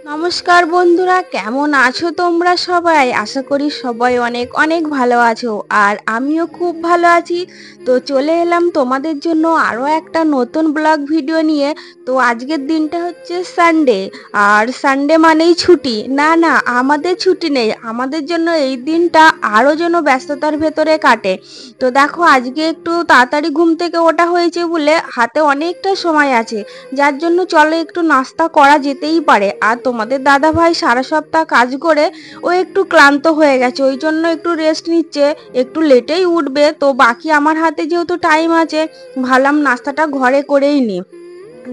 নমস্কার বন্ধুরা, কেমন আছো তোমরা সবাই? আশা করি সবাই অনেক অনেক ভালো আছো, আর আমিও খুব ভালো আছি। তো চলে এলাম তোমাদের জন্য আরও একটা নতুন ব্লগ ভিডিও নিয়ে। তো আজকের দিনটা হচ্ছে সানডে, আর সানডে মানেই ছুটি। না না, আমাদের ছুটি নেই, আমাদের জন্য এই দিনটা আরও যেন ব্যস্ততার ভেতরে কাটে। তো দেখো, আজকে একটু তাড়াতাড়ি ঘুম থেকে ওঠা হয়েছে বলে হাতে অনেকটা সময় আছে, যার জন্য চলো একটু নাস্তা করা যেতেই পারে। আর তোমাদের দাদা ভাই সারা সপ্তাহ কাজ করে ও একটু ক্লান্ত হয়ে গেছে, ওই জন্য একটু রেস্ট নিচ্ছে, একটু লেটেই উঠবে। তো বাকি আমার হাতে যেহেতু টাইম আছে, ভাবলাম নাস্তাটা ঘরে করেই নি।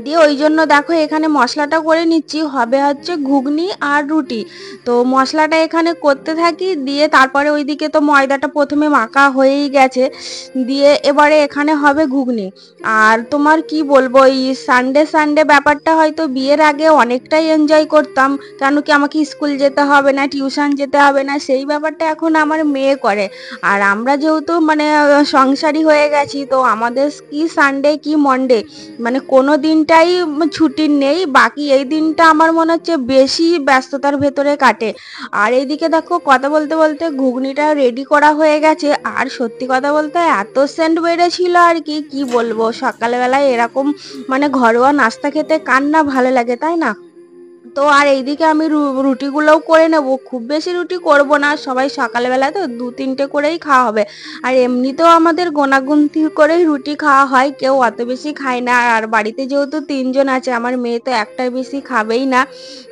দিয়ে ওই জন্য দেখো এখানে মশলাটা করে নিচ্ছি, হবে হচ্ছে ঘুগনি আর রুটি। তো মশলাটা এখানে করতে থাকি, দিয়ে তারপরে ওইদিকে তো ময়দাটা প্রথমে মাখা হয়েই গেছে, দিয়ে এবারে এখানে হবে ঘুগনি। আর তোমার কি বলবো, এই সানডে সানডে ব্যাপারটা হয়তো বিয়ের আগে অনেকটাই এনজয় করতাম, কেন কি আমাকে স্কুল যেতে হবে না, টিউশন যেতে হবে না, সেই ব্যাপারটা এখন আমার মেয়ে করে। আর আমরা যেহেতু মানে সংসারী হয়ে গেছি, তো আমাদের কি সানডে কি মন্ডে মানে কোনো দিনটাই ছুটির নেই। বাকি এই দিনটা আমার মনে হচ্ছে বেশি ব্যস্ততার ভেতরে কাটে। আর এইদিকে দেখো, কথা বলতে বলতে ঘুগনিটা রেডি করা হয়ে গেছে। আর সত্যি কথা বলতে এত সেন্ট বেড়েছিল আর কি কি বলবো, সকালবেলায় এরকম মানে ঘরোয়া নাস্তা খেতে কার না ভালো লাগে, তাই না? তো আর এইদিকে আমি রুটিগুলোও করে নেব, খুব বেশি রুটি করব না, সবাই সকালবেলা তো 2-3টে করেই খাওয়া হবে। আর এমনিতেও আমাদের গোনাগুনতি করেই রুটি খাওয়া হয়, কেউ অত বেশি খায় না। আর বাড়িতে যেহেতু 3জন আছে, আমার মেয়ে তো একটার বেশি খাবেই না,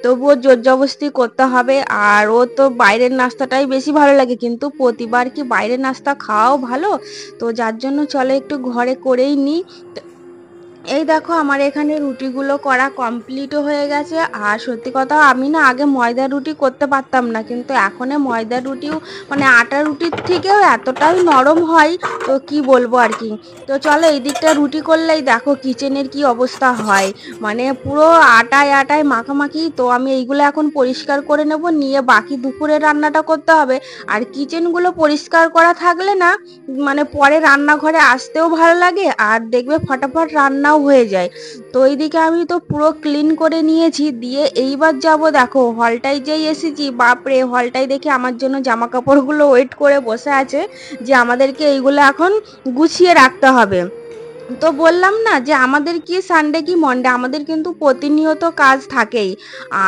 তবুও জোর জবরদস্তি করতে হবে। আর ও তো বাইরের নাস্তাটাই বেশি ভালো লাগে, কিন্তু প্রতিবার কি বাইরের নাস্তা খাওয়াও ভালো? তো যার জন্য চলে একটু ঘরে করেই নিই। এই দেখো, আমার এখানে রুটিগুলো করা কমপ্লিটও হয়ে গেছে। আর সত্যি কথা, আমি না আগে ময়দার রুটি করতে পারতাম না, কিন্তু এখন ময়দার রুটিও মানে আটার রুটির থেকেও এতটাই নরম হয়, তো কি বলবো আর কি। তো চলো, এই দিকটা রুটি করলেই দেখো কিচেনের কি অবস্থা হয়, মানে পুরো আটায় আটায় মাখামাখি। তো আমি এইগুলো এখন পরিষ্কার করে নেব, নিয়ে বাকি দুপুরে রান্নাটা করতে হবে। আর কিচেনগুলো পরিষ্কার করা থাকলে না, মানে পরে রান্নাঘরে আসতেও ভালো লাগে, আর দেখবে ফটাফট রান্নাও হয়ে যায়। তো এইদিকে আমি তো পুরো ক্লিন করে নিয়েছি, দিয়ে এইবার যাব দেখো হলটায় যেই এসেছি, বাপরে, হলটায় দেখে আমার জন্য জামা কাপড়গুলো ওয়েট করে বসে আছে, যে আমাদেরকে এইগুলো এখন গুছিয়ে রাখতে হবে। তো বললাম না যে আমাদের কি সানডে কি মন্ডে, আমাদের কিন্তু প্রতিনিয়ত কাজ থাকেই।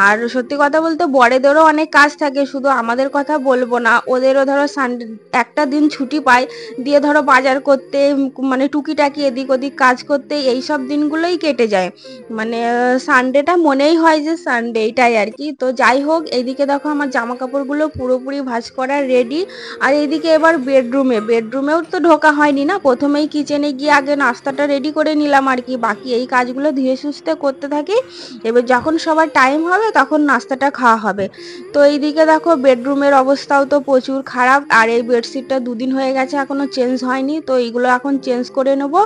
আর সত্যি কথা বলতে বড়েদেরও অনেক কাজ থাকে, শুধু আমাদের কথা বলবো না, ওদেরও ধরো সানডে একটা দিন ছুটি পায়, দিয়ে ধরো বাজার করতে মানে টুকিটাকি এদিক ওদিক কাজ করতে এই সব দিনগুলোই কেটে যায়। মানে সানডেটা মনেই হয় যে সানডে, এটাই আর কি। তো যাই হোক, এইদিকে দেখো আমার জামা কাপড়গুলো পুরোপুরি ভাঁজ করা রেডি। আর এইদিকে এবার বেডরুমেও তো ঢোকা হয়নি না, প্রথমেই কিচেনে গিয়ে আগে নাস্তাটা রেডি করে নিলাম আর কি, বাকি এই কাজগুলো ধীরে সুস্থে করতে থাকি। এবার যখন সবার টাইম হবে তখন নাস্তাটা খাওয়া হবে। তো এইদিকে দেখো বেডরুমের অবস্থাও তো প্রচুর খারাপ, আর এই বেডশিটটা 2 দিন হয়ে গেছে এখনো চেঞ্জ হয়নি, তো এইগুলো এখন চেঞ্জ করে নেবো।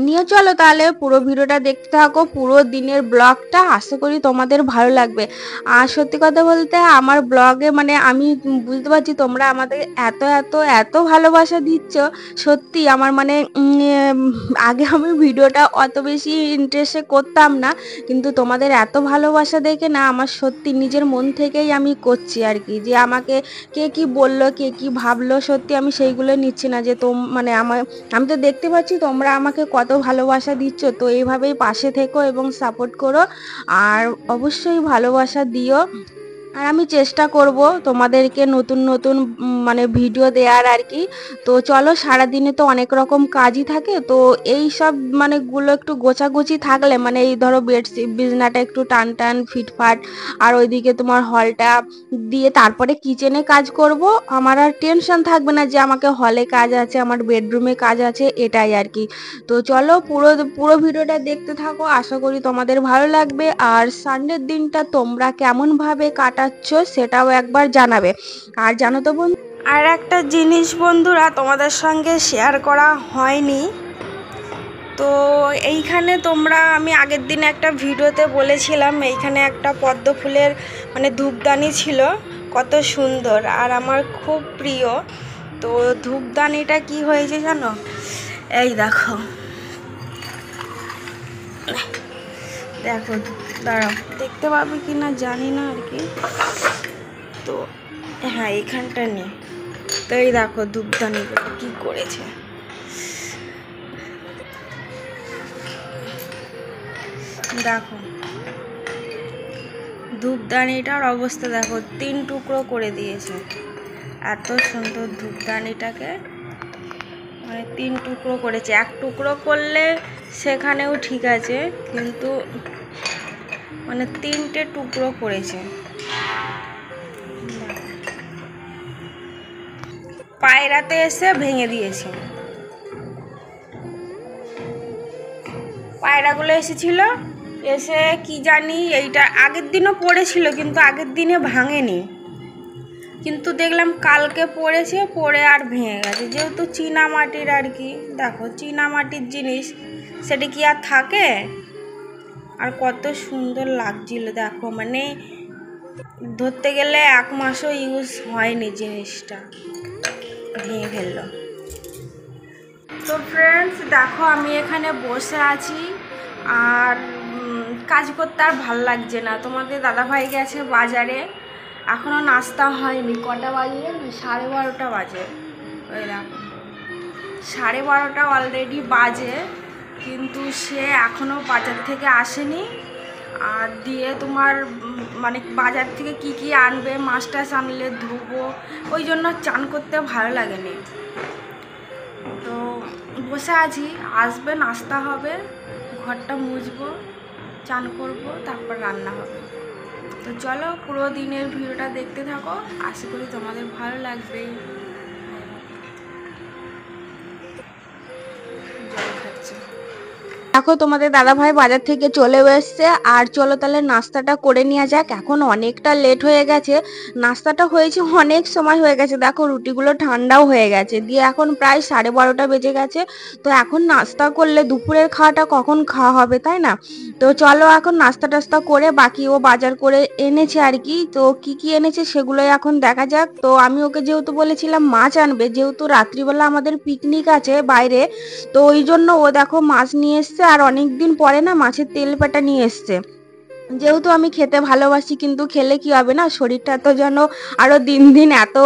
নিয়ে চলো তাহলে পুরো ভিডিওটা দেখতে থাকো, পুরো দিনের ব্লগটা, আশা করি তোমাদের ভালো লাগবে। আর সত্যি কথা বলতে আমার ব্লগে মানে আমি বুঝতে পারছি তোমরা আমাদের এত এত এত ভালোবাসা দিচ্ছ। সত্যি আমার মানে আগে আমি ভিডিওটা অত বেশি ইন্টারেস্টে করতাম না, কিন্তু তোমাদের এত ভালোবাসা দেখে না আমার সত্যি নিজের মন থেকেই আমি করছি আর কি, যে আমাকে কে কি বললো, কে কি ভাবলো, সত্যি আমি সেইগুলো নিচ্ছি না, যে মানে আমি তো দেখতে পাচ্ছি তোমরা আমাকে কত ভালোবাসা দিচ্ছ। তো এইভাবেই পাশে থেকো এবং সাপোর্ট করো, আর অবশ্যই ভালোবাসা দিও। আর আমি চেষ্টা করব তোমাদেরকে নতুন নতুন মানে ভিডিও দেওয়ার আর কি। তো চলো, সারাদিনে তো অনেক রকম কাজই থাকে, তো এই সব মানে গুলো একটু গোছাগুছি থাকলে, মানে এই ধরো বেডশিট বিছনাটা একটু টান টান ফিটফাট, আর ওইদিকে তোমার হলটা দিয়ে তারপরে কিচেনে কাজ করব, আমার আর টেনশন থাকবে না যে আমাকে হলে কাজ আছে, আমার বেডরুমে কাজ আছে, এটাই আর কি। তো চলো, পুরো পুরো ভিডিওটা দেখতে থাকো, আশা করি তোমাদের ভালো লাগবে। আর সানডের দিনটা তোমরা কেমন ভাবে কাটাচ্ছ সেটাও একবার জানাবে। আর জানো তো বন্ধু, আর একটা জিনিস বন্ধুরা তোমাদের সঙ্গে শেয়ার করা হয়নি, তো তো এইখানে তোমরা আমি আগের দিন একটা ভিডিওতে বলেছিলাম এইখানে একটা পদ্ম ফুলের মানে ধূপদানি ছিল, কত সুন্দর আর আমার খুব প্রিয়। তো ধূপদানিটা কি হয়েছে জানো, এই দেখো দেখো, দাঁড়াও দেখতে পাবে কি না জানি না আর কি। তো হ্যাঁ এখানটা নেই, তো এই দেখো ধূপদানিগুলো কি করেছে, দেখো ধূপদানিটার অবস্থা দেখো, 3 টুকরো করে দিয়েছে। এত সুন্দর ধূপদানিটাকে মানে 3 টুকরো করেছে, 1 টুকরো করলে সেখানেও ঠিক আছে, কিন্তু মানে 3টে টুকরো করেছে। পায়রাতে এসে ভেঙে দিয়েছে, পায়রাগুলো এসেছিল, এসে কি জানি এইটা আগের দিনও পড়েছিল কিন্তু আগের দিনে ভাঙেনি, কিন্তু দেখলাম কালকে পড়েছে, পড়ে আর ভেঙে গেছে। যেহেতু চীনা মাটির আর কি, দেখো চীনা মাটির জিনিস সেটা কি আর থাকে। আর কত সুন্দর লাগছিল দেখো, মানে ধরতে গেলে 1 মাসও ইউজ হয়নি জিনিসটা, ভেঙে ফেললো। তো ফ্রেন্ডস দেখো আমি এখানে বসে আছি আর কাজ করতে আর ভাল লাগছে না। তোমাদের দাদাভাই গেছে বাজারে, এখনও নাস্তা হয়নি, কটা বাজে 12:30 বাজে, ওই দেখো 12:30 অলরেডি বাজে, কিন্তু সে এখনও বাজার থেকে আসেনি। আর দিয়ে তোমার মানে বাজার থেকে কি কি আনবে, মাছ টাছ আনলে ধুবো, ওই জন্য চান করতে ভালো লাগেনি। তো বসে আছি, আসবে নাস্তা হবে, ঘরটা মুছবো, চান করব, তারপর রান্না হবে। তো চলো পুরো দিনের ভিডিওটা দেখতে থাকো, আশা করি তোমাদের ভালো লাগবে। জল খাচ্ছে। দেখো তোমাদের দাদাভাই বাজার থেকে চলেও এসছে, আর চলো তাহলে নাস্তাটা করে নেওয়া যাক। এখন অনেকটা লেট হয়ে গেছে, নাস্তাটা হয়েছে অনেক সময় হয়ে গেছে, দেখো রুটিগুলো ঠান্ডাও হয়ে গেছে, দিয়ে এখন প্রায় 12:30 বেজে গেছে। তো এখন নাস্তা করলে দুপুরের খাওয়াটা কখন খাওয়া হবে, তাই না? তো চলো এখন নাস্তা টাস্তা করে, বাকি ও বাজার করে এনেছে আর কি, তো কি কি এনেছে সেগুলোই এখন দেখা যাক। তো আমি ওকে যেহেতু বলেছিলাম মাছ আনবে, যেহেতু রাত্রিবেলা আমাদের পিকনিক আছে বাইরে, তো ওই জন্য ও দেখো মাছ নিয়ে এসছে, আর অনেক দিন পরে না মাছের তেল পেটা নিয়ে এসছে। যেহেতু আমি খেতে ভালোবাসি, কিন্তু খেলে কি হবে না, শরীরটা তো যেন আরো দিন দিন এত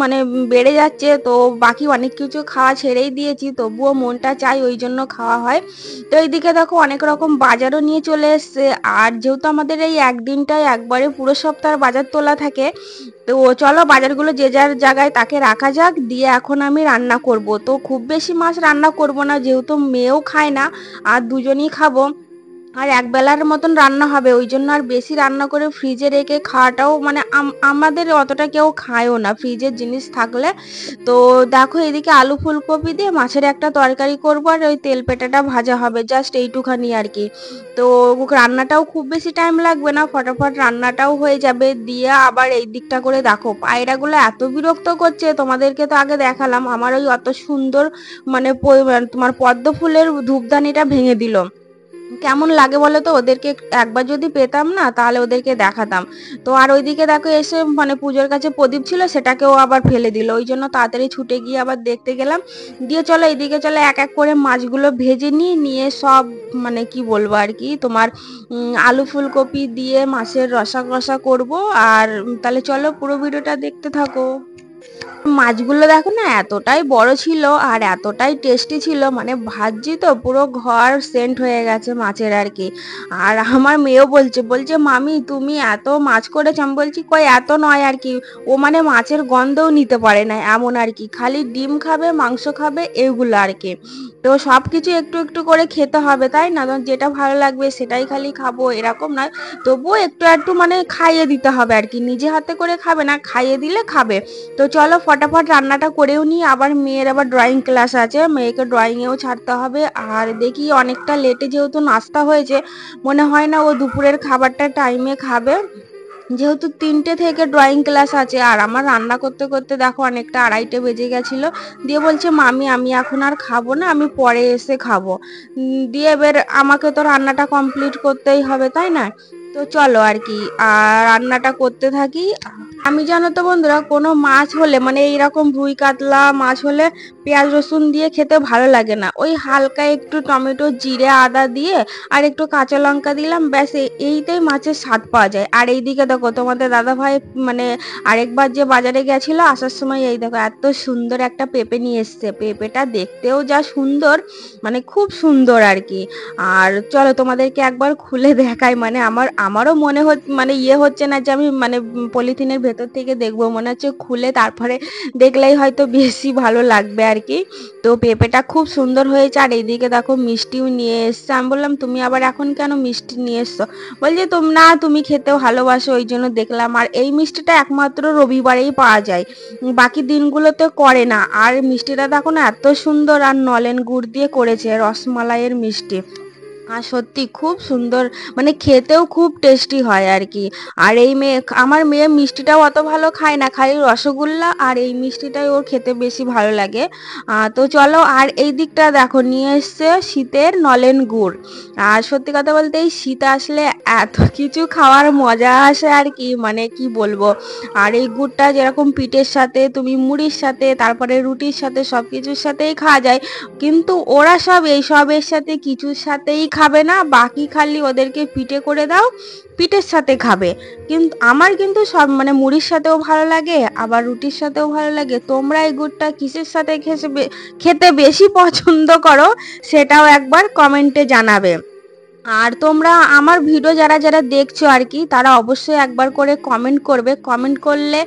মানে বেড়ে যাচ্ছে, তো বাকি অনেক কিছু খাওয়া ছেড়েই দিয়েছি, তবুও মনটা চাই, ওই জন্য খাওয়া হয়। তো এইদিকে দেখো অনেক রকম বাজারও নিয়ে চলে এসছে, আর যেহেতু আমাদের এই একদিনটায় একবারে পুরো সপ্তাহ বাজার তোলা থাকে, তো চলো বাজারগুলো যে যার জায়গায় তাকে রাখা যাক, দিয়ে এখন আমি রান্না করব। তো খুব বেশি মাছ রান্না করব না, যেহেতু মেয়েও খায় না আর দুজনেই খাবো, আর এক বেলার মতন রান্না হবে, ওই জন্য আর বেশি রান্না করে ফ্রিজে রেখে খাওয়াটাও মানে আমাদের অতটা কেউ খায়ও না ফ্রিজের জিনিস থাকলে। তো দেখো এদিকে আলু ফুলকপি দিয়ে মাছের একটা তরকারি করবো, আর ওই তেল পেটাটা ভাজা হবে, জাস্ট এইটুখানি আর কি। তো রান্নাটাও খুব বেশি টাইম লাগবে না, ফটাফট রান্নাটাও হয়ে যাবে। দিয়ে আবার এই দিকটা করে দেখো পায়রাগুলো এত বিরক্ত করছে, তোমাদেরকে তো আগে দেখালাম আমার ওই অত সুন্দর মানে তোমার পদ্ম ফুলের ধূপদানিটা ভেঙে দিল। কেমন লাগে বলো তো, ওদেরকে একবার যদি পেতাম না তাহলে ওদেরকে দেখাতাম। তো আর ওইদিকে দেখো এসে মানে পুজোর কাছে প্রদীপ ছিল, সেটাকেও আবার ফেলে দিল, ওই জন্য তাড়াতাড়ি ছুটে গিয়ে আবার দেখতে গেলাম। দিয়ে চলো এইদিকে চলো এক এক করে মাছগুলো ভেজে নিয়ে সব মানে কি বলবো আর কি, তোমার আলু ফুলকপি দিয়ে মাছের রসা কষা করবো। আর তাহলে চলো পুরো ভিডিওটা দেখতে থাকো। মাছগুলো দেখো না এতটাই বড় ছিল আর এতটাই টেস্টি ছিল, মানে ভাজি তো পুরো ঘর সেন্ট হয়ে গেছে মাছের আর কি। আর আমার মেয়েও বলছে মামি তুমি এত মাছ করেছো, আমি বলছি কই এত নয় আর কি, ও মানে মাছের গন্ধও নিতে পারে না এমন আর কি, খালি ডিম খাবে মাংস খাবে এগুলো আর কি। তো সব কিছু একটু একটু করে খেতে হবে, তাই না? যেটা ভালো লাগবে সেটাই খালি খাবো এরকম নয়, তবুও একটু একটু মানে খাইয়ে দিতে হবে আর কি, নিজে হাতে করে খাবে না, খাইয়ে দিলে খাবে। তো চলো ফটাফট রান্নাটা করেও নিই, আবার মেয়ের আবার ড্রয়িং ক্লাস আছে, মেয়েকে ড্রয়িংয়েও ছাড়তে হবে। আর দেখি অনেকটা লেটে যেহেতু নাস্তা হয়েছে, মনে হয় না ও দুপুরের খাবারটা টাইমে খাবে, যেহেতু ৩টে থেকে ড্রয়িং ক্লাস আছে আর আমার রান্না করতে করতে দেখো অনেকটা ২:৩০ বেজে গেছিলো। দিয়ে বলছে মামি আমি এখন আর খাবো না, আমি পরে এসে খাবো। দিয়ে এবার আমাকে তো রান্নাটা কমপ্লিট করতেই হবে তাই না? তো চলো আর কি আর রান্নাটা করতে থাকি। আমি জানো তো বন্ধুরা কোনো মাছ হলে মানে এইরকম রুই কাতলা মাছ হলে পেঁয়াজ রসুন দিয়ে খেতে ভালো লাগে না, ওই হালকা একটু টমেটো জিরে আদা দিয়ে আর একটু কাঁচা লঙ্কা দিলাম, ব্যাস এইটাই মাছের স্বাদ পাওয়া যায়। আর এইদিকে দেখো তোমাদের দাদা ভাই মানে আরেকবার যে বাজারে গেছিল আসার সময় এই দেখো এত সুন্দর একটা পেঁপে নিয়ে এসছে, পেঁপেটা দেখতেও যা সুন্দর মানে খুব সুন্দর আর কি। আর চলো তোমাদেরকে একবার খুলে দেখাই, মানে আমারও মনে হচ্ছে মানে হচ্ছে না যে আমি মানে পলিথিনের ভেতর থেকে দেখবো, মনে হচ্ছে খুলে তারপরে দেখলেই হয়তো বেশি ভালো লাগবে আর কি। তো পেঁপেটা খুব সুন্দর হয়েছে আর এইদিকে দেখো মিষ্টিও নিয়ে এসছে। আমি বললাম তুমি আবার এখন কেন মিষ্টি নিয়ে এসছো? বলছে না তুমি খেতে ভালোবাসো ওই জন্য দেখলাম। আর এই মিষ্টিটা একমাত্র রবিবারেই পাওয়া যায়, বাকি দিনগুলোতে করে না। আর মিষ্টিটা দেখো না এত সুন্দর, আর নলেন গুড় দিয়ে করেছে, রসমালাইয়ের মিষ্টি। আর সত্যি খুব সুন্দর, মানে খেতেও খুব টেস্টি হয় আর কি। আর আমার মেয়ে মিষ্টিটাও অত ভালো খায় না, খালি রসগোল্লা আর এই মিষ্টিটাই ওর খেতে বেশি ভালো লাগে। তো চলো আর এই দিকটা দেখো নিয়ে এসছে শীতের নলেন গুড়। আর সত্যি কথা বলতে এই শীত আসলে এত কিছু খাওয়ার মজা আসে আর কি, মানে কি বলবো। আর এই গুড়টা যেরকম পিঠের সাথে তুমি মুড়ির সাথে তারপরে রুটির সাথে সব কিছুর সাথেই খাওয়া যায়, কিন্তু ওরা সব এইসবের সাথে কিছুর সাথেই খাবে না, বাকি খালি ওদেরকে পিঠে করে দাও পিঠের সাথে খাবে। কিন্তু আমার কিন্তু সব মানে মুড়ির সাথেও ভালো লাগে আবার রুটির সাথেও ভালো লাগে। তোমরা এই গুড়টা কিসের সাথে খেতে বেশি পছন্দ করো সেটাও একবার কমেন্টে জানাবে। আর তোমরা আমার ভিডিও যারা যারা দেখছো আর কি তারা অবশ্যই একবার করে কমেন্ট করবে, কমেন্ট করলে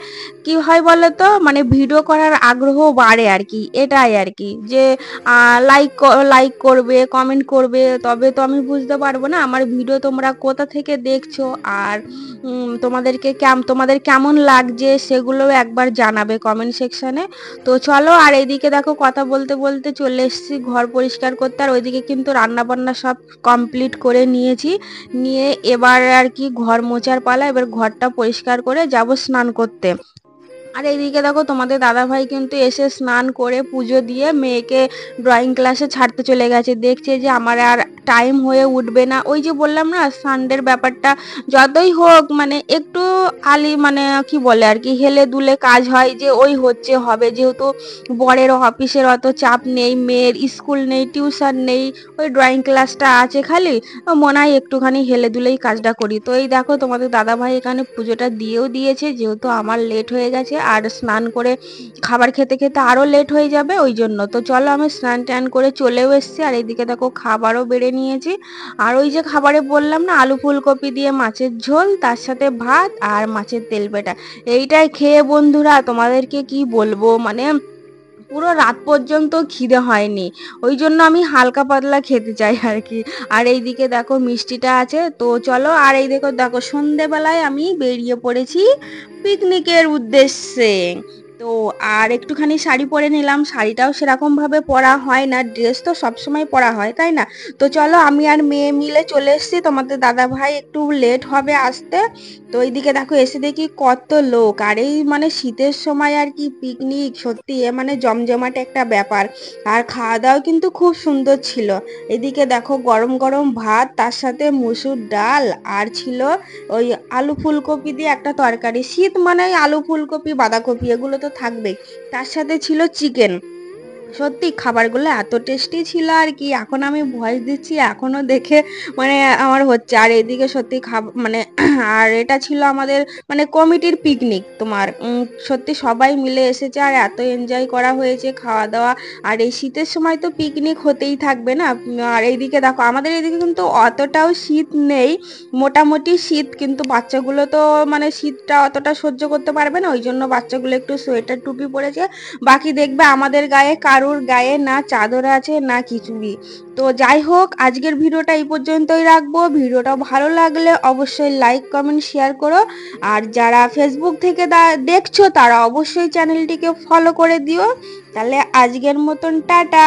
কি হয় বলো তো, মানে ভিডিও করার আগ্রহ বাড়ে আর কি, এটাই আর কি যে লাইক লাইক করবে কমেন্ট করবে, তবে তো আমি বুঝতে পারবো না আমার ভিডিও তোমরা কোথা থেকে দেখছো আর তোমাদের কেমন লাগছে সেগুলো একবার জানাবে কমেন্ট সেকশনে। তো চলো আর এইদিকে দেখো কথা বলতে বলতে চলে এসেছি ঘর পরিষ্কার করতে, আর ওইদিকে কিন্তু রান্না বান্না সব কমপ্লিট করে নিয়েছি। নিয়ে এবার আর কি ঘর মোছার পালা, এবার ঘরটা পরিষ্কার করে যাব স্নান করতে। আর এইদিকে দেখো তোমাদের দাদা ভাই কিন্তু এসে স্নান করে পুজো দিয়ে মেয়েকে ড্রয়িং ক্লাসে ছাড়তে চলে গেছে, দেখছে যে আমার আর টাইম হয়ে উঠবে না। ওই যে বললাম না সানডের ব্যাপারটা, যতই হোক মানে একটু মানে কি বলে আর কি হেলে দুলে কাজ হয় যে ওই হচ্ছে হবে, যেহেতু বরের অফিসের অত চাপ নেই, মেয়ের স্কুল নেই টিউশন নেই, ওই ড্রয়িং ক্লাসটা আছে খালি, মনে হয় একটুখানি হেলে দুলেই কাজটা করি। তো এই দেখো তোমাদের দাদা ভাই এখানে পুজোটা দিয়েও দিয়েছে, যেহেতু আমার লেট হয়ে গেছে আর স্নান করে খাবার খেতে খেতে আরো লেট হয়ে যাবে ওই জন্য। তো চলো আমি স্নান টান করে চলেও এসেছি, আর এইদিকে দেখো খাবারও বেড়ে নিয়েছি। আর ওই যে খাবারে বললাম না আলু ফুলকপি দিয়ে মাছের ঝোল, তার সাথে ভাত আর মাছের তেল বেটা, এইটাই খেয়ে বন্ধুরা তোমাদেরকে কি বলবো, মানে পুরো রাত পর্যন্ত খিদে হয়নি, ওই জন্য আমি হালকা পাতলা খেতে চাই আর কি। আর এইদিকে দেখো মিষ্টিটা আছে। তো চলো আর এই দেখো দেখো সন্ধেবেলায় আমি বেরিয়ে পড়েছি পিকনিকের উদ্দেশ্যে। তো আর একটুখানি শাড়ি পরে নিলাম, শাড়িটাও সেরকম ভাবে পরা হয় না, ড্রেস তো সবসময় পরা হয় তাই না। তো চলো আমি আর মেয়ে মিলে চলে এসেছি, তোমাদের দাদা ভাই একটু লেট হবে আসতে। তো এইদিকে দেখো এসে দেখি কত লোক, আর এই মানে শীতের সময় আর কি পিকনিক সত্যি মানে জমজমাট একটা ব্যাপার। আর খাওয়া দাওয়া কিন্তু খুব সুন্দর ছিল। এদিকে দেখো গরম গরম ভাত, তার সাথে মুসুর ডাল, আর ছিল ওই আলু ফুলকপি দিয়ে একটা তরকারি, শীত মানে আলু ফুলকপি বাঁধাকপি এগুলো তো থাকবেই, তার সাথে ছিল চিকেন। সত্যি খাবারগুলো এত টেস্টি ছিল আর কি, এখন আমি ভয়েস দিচ্ছি এখনো দেখে মানে আমার হচ্ছে। আর এদিকে সত্যি মানে আর এটা ছিল আমাদের মানে কমিটির পিকনিক তোমার, সত্যি সবাই মিলে এসেছে আর এত এনজয় করা হয়েছে খাওয়া দাওয়া। আর এই শীতের সময় তো পিকনিক হতেই থাকবে না। আর এইদিকে দেখো আমাদের এইদিকে কিন্তু অতটাও শীত নেই, মোটামুটি শীত, কিন্তু বাচ্চাগুলো তো মানে শীতটা অতটা সহ্য করতে পারবে না, ওই জন্য বাচ্চাগুলো একটু সোয়েটার টুপি পরেছে। বাকি দেখবে আমাদের গায়ে কারুর গায়ে না চাদর আছে না কিছুই। তো যাই হোক আজকের ভিডিওটা এই পর্যন্তই রাখবো, ভিডিওটা ভালো লাগলে অবশ্যই লাইক কমেন্ট শেয়ার করো। আর যারা ফেসবুক থেকে দেখছো তারা অবশ্যই চ্যানেলটিকে ফলো করে দিও। তাহলে আজকের মতন টাটা,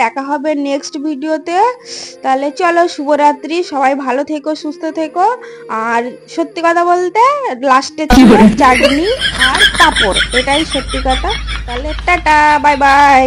দেখা হবে নেক্সট ভিডিওতে। তাহলে চলো, শুভরাত্রি, সবাই ভালো থেকো, সুস্থ থেকো। আর সত্যি কথা বলতে লাস্টে ছিল চাটনি আর পাঁপড়, এটাই সত্যি কথা। তাহলে টাটা, বাই বাই।